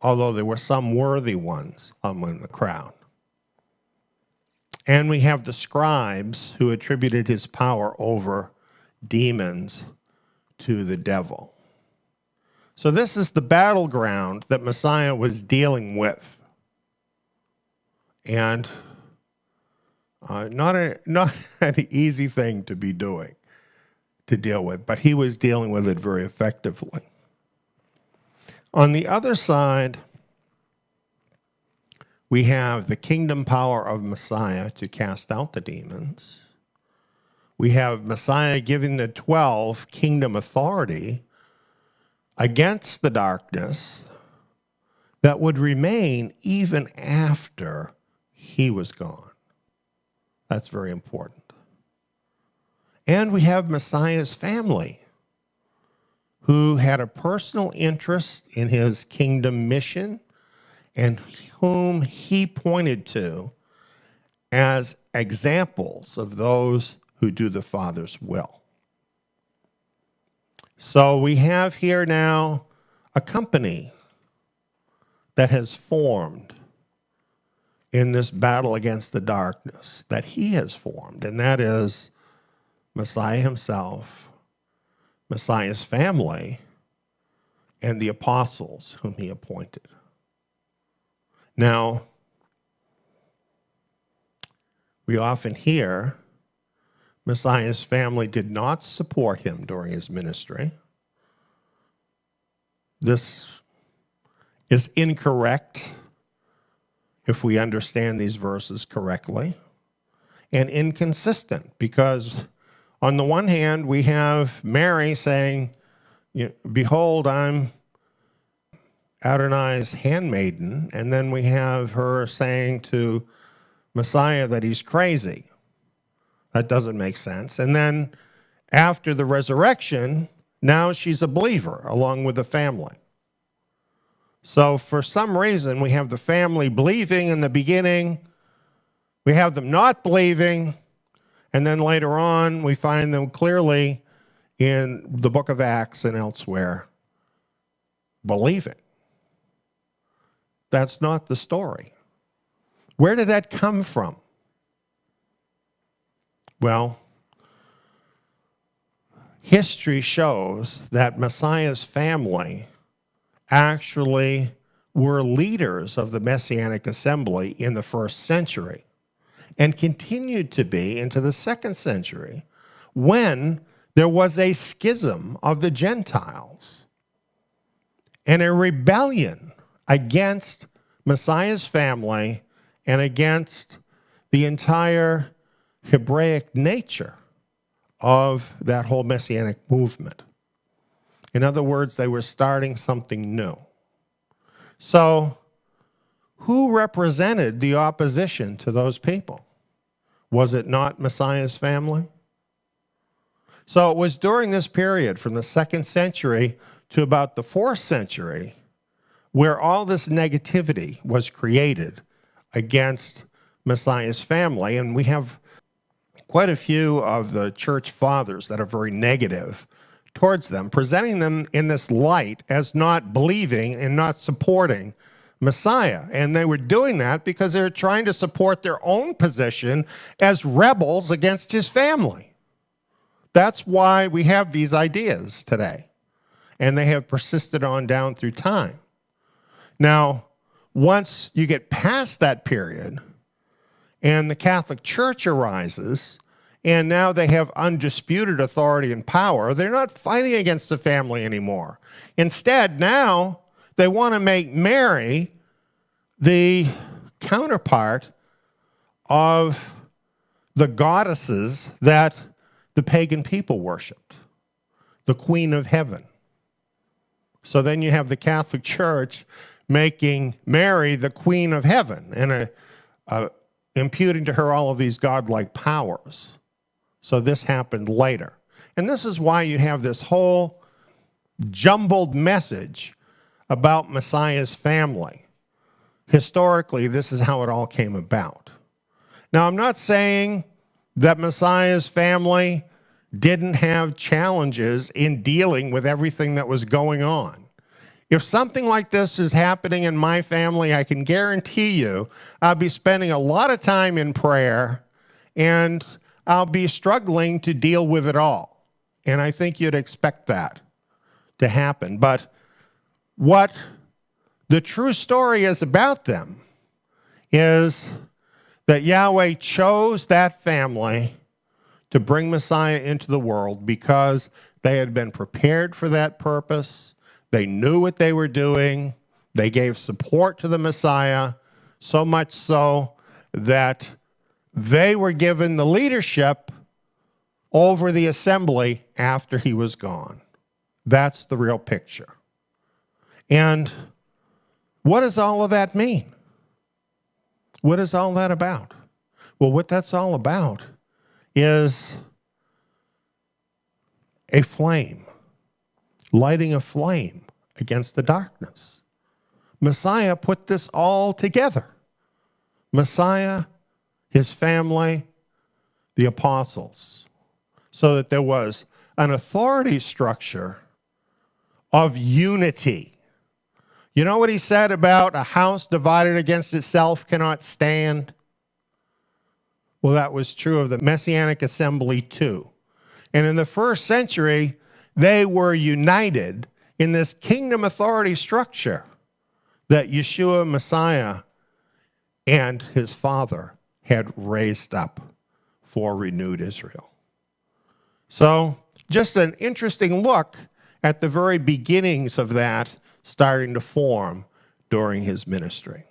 although there were some worthy ones among the crowd. And we have the scribes who attributed his power over demons to the devil. So this is the battleground that Messiah was dealing with. And not an easy thing to be doing, to deal with, but he was dealing with it very effectively. On the other side, we have the kingdom power of Messiah to cast out the demons. We have Messiah giving the 12 kingdom authority against the darkness that would remain even after he was gone. That's very important. And we have Messiah's family, who had a personal interest in his kingdom mission and whom he pointed to as examples of those who do the Father's will. So we have here now a company that has formed in this battle against the darkness that he has formed, and that is Messiah himself, Messiah's family, and the apostles whom he appointed. Now, we often hear Messiah's family did not support him during his ministry. This is incorrect if we understand these verses correctly, and inconsistent, because on the one hand, we have Mary saying, behold, I'm Adonai's handmaiden, and then we have her saying to Messiah that he's crazy. That doesn't make sense. And then after the resurrection, now she's a believer along with the family. So for some reason, we have the family believing in the beginning, we have them not believing, and then later on, we find them clearly in the book of Acts and elsewhere believing. That's not the story. Where did that come from? Well, history shows that Messiah's family actually were leaders of the Messianic assembly in the first century and continued to be into the second century when there was a schism of the Gentiles and a rebellion against Messiah's family and against the entire Hebraic nature of that whole Messianic movement. In other words, they were starting something new. So, who represented the opposition to those people? Was it not Messiah's family? So it was during this period from the 2nd century to about the 4th century where all this negativity was created against Messiah's family. And we have quite a few of the church fathers that are very negative towards them, presenting them in this light as not believing and not supporting Messiah. And they were doing that because they were trying to support their own position as rebels against his family. That's why we have these ideas today. And they have persisted on down through time. Now, once you get past that period and the Catholic Church arises, and now they have undisputed authority and power, they're not fighting against the family anymore. Instead, now they want to make Mary the counterpart of the goddesses that the pagan people worshipped, the Queen of Heaven. So then you have the Catholic Church making Mary the Queen of Heaven and imputing to her all of these godlike powers. So this happened later. And this is why you have this whole jumbled message about Messiah's family. Historically, this is how it all came about. Now, I'm not saying that Messiah's family didn't have challenges in dealing with everything that was going on. If something like this is happening in my family, I can guarantee you I'll be spending a lot of time in prayer and I'll be struggling to deal with it all. And I think you'd expect that to happen. But what the true story is about them is that Yahweh chose that family to bring Messiah into the world because they had been prepared for that purpose. They knew what they were doing. They gave support to the Messiah, so much so that they were given the leadership over the assembly after he was gone. That's the real picture. And what does all of that mean? What is all that about? Well, what that's all about is a flame, lighting a flame against the darkness. Messiah put this all together. Messiah, his family, the apostles, so that there was an authority structure of unity. You know what he said about a house divided against itself cannot stand? Well, that was true of the Messianic assembly too. And in the 1st century, they were united in this kingdom authority structure that Yeshua, Messiah, and his Father had raised up for renewed Israel. So, just an interesting look at the very beginnings of that starting to form during his ministry.